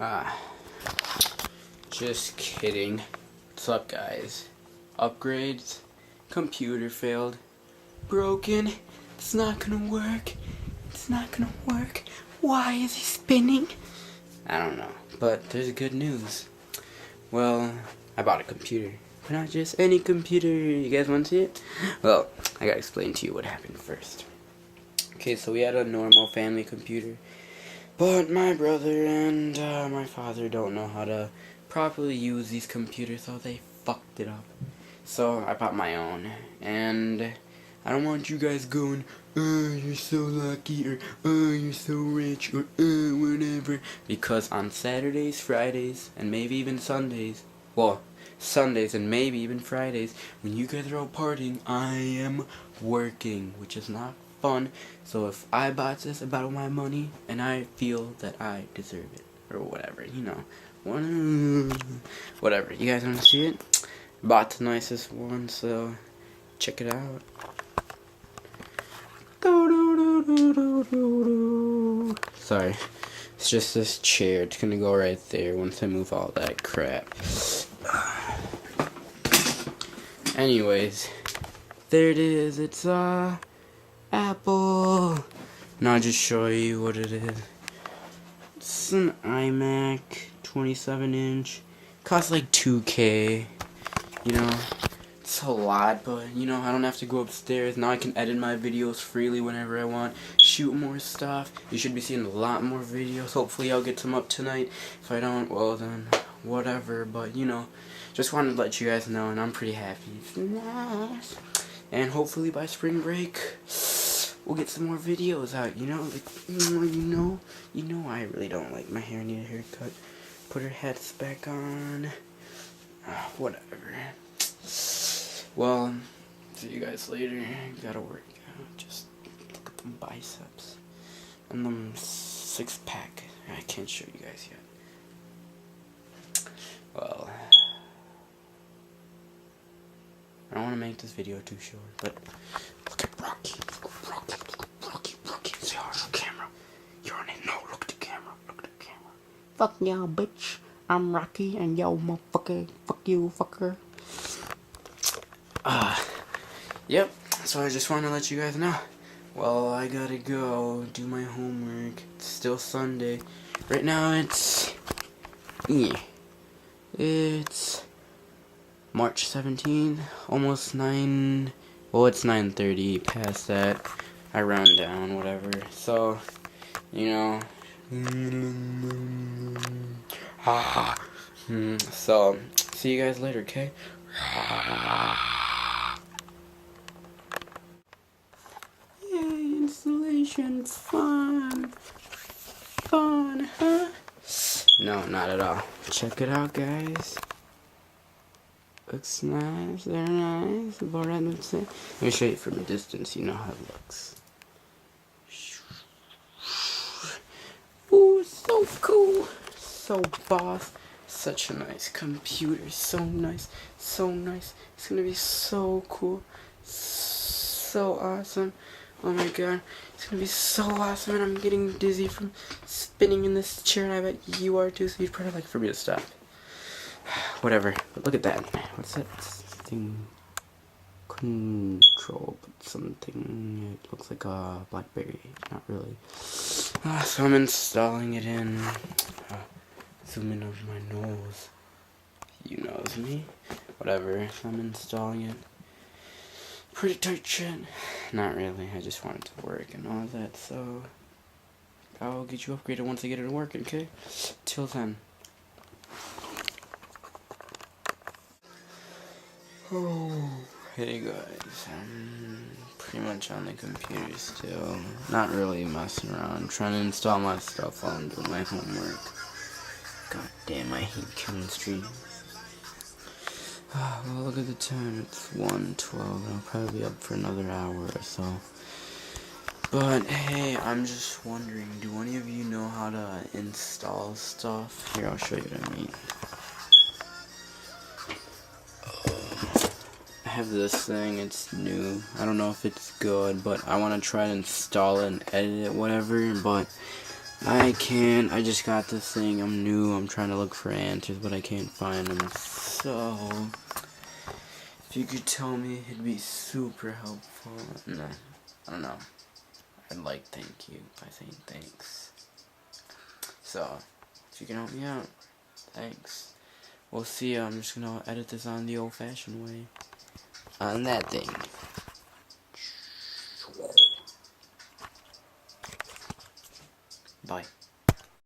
Ah, just kidding. What's up, guys? Upgrades, computer failed, broken, it's not gonna work, it's not gonna work. Why is he spinning? I don't know, but there's good news. Well, I bought a computer, but not just any computer. You guys want to see it? Well, I gotta explain to you what happened first. Okay, so we had a normal family computer, but my brother and my father don't know how to properly use these computers, so they fucked it up. So I bought my own, and I don't want you guys going, oh, you're so lucky, or oh, you're so rich, or oh, whatever. Because on Saturdays, Fridays, and maybe even Sundays, well, Sundays and maybe even Fridays, when you guys are all partying, I am working, which is not fun. So if I bought this, I bought my money, and I feel that I deserve it, or whatever, you know. Whatever, you guys want to see it? Bought the nicest one, so check it out. Sorry, it's just this chair. It's gonna go right there once I move all that crap. Anyways, there it is. It's Apple. Now I'll just show you what it is. It's an iMac, 27-inch. Costs like $2K. You know, it's a lot, but you know, I don't have to go upstairs. Now I can edit my videos freely whenever I want, shoot more stuff. You should be seeing a lot more videos. Hopefully I'll get some up tonight. If I don't, well then, whatever. But you know, just wanted to let you guys know, and I'm pretty happy. It's nice. And hopefully by spring break, we'll get some more videos out, you know? Like, you know I really don't like my hair. I need a haircut. Put her hats back on. Whatever. Well, see you guys later. Gotta work out. Just look at them biceps. And them six-pack. I can't show you guys yet. Well, I don't want to make this video too short, but look at Rocky. Rocky. See how the camera. You're on it. No, look at the camera. Fuck y'all, bitch. I'm Rocky, and yo, motherfucker, fuck you, fucker. Yep, so I just want to let you guys know. Well, I gotta go do my homework. It's still Sunday. Right now it's March 17th, almost 9, well, it's 9:30, past that. I round down, whatever. So, you know, so, see you guys later, okay? Yay, installation, fun, huh? No, not at all. Check it out, guys. Looks nice, very nice. Let me show you from a distance, you know how it looks. Ooh, so cool. So boss. Such a nice computer. So nice. It's gonna be so cool. So awesome. Oh my god. It's gonna be so awesome, and I'm getting dizzy from spinning in this chair, and I bet you are too, so you'd probably like for me to stop. Whatever. But look at that. What's that thing? Control, but something. It looks like a BlackBerry. Not really. So I'm installing it in. Zoom in over my nose. You knows me. Whatever. I'm installing it. Pretty tight shit. Not really. I just want it to work and all that. So I'll get you upgraded once I get it working. Okay. Till then. Oh, hey guys, I'm pretty much on the computer still, not really messing around, trying to install my stuff while I'm doing my homework. God damn, I hate chemistry. Well, look at the time, it's 1:12, I'll probably be up for another hour or so. But, hey, I'm just wondering, do any of you know how to install stuff? Here, I'll show you what I mean. I have this thing, it's new. I don't know if it's good, but I want to try to install it and edit it, whatever. But I can't. I just got this thing. I'm new. I'm trying to look for answers, but I can't find them. So, if you could tell me, it'd be super helpful. No, I don't know. I'd like thank you by saying thanks. So, if you can help me out, thanks. We'll see. I'm just gonna edit this on the old-fashioned way. On that thing. Bye.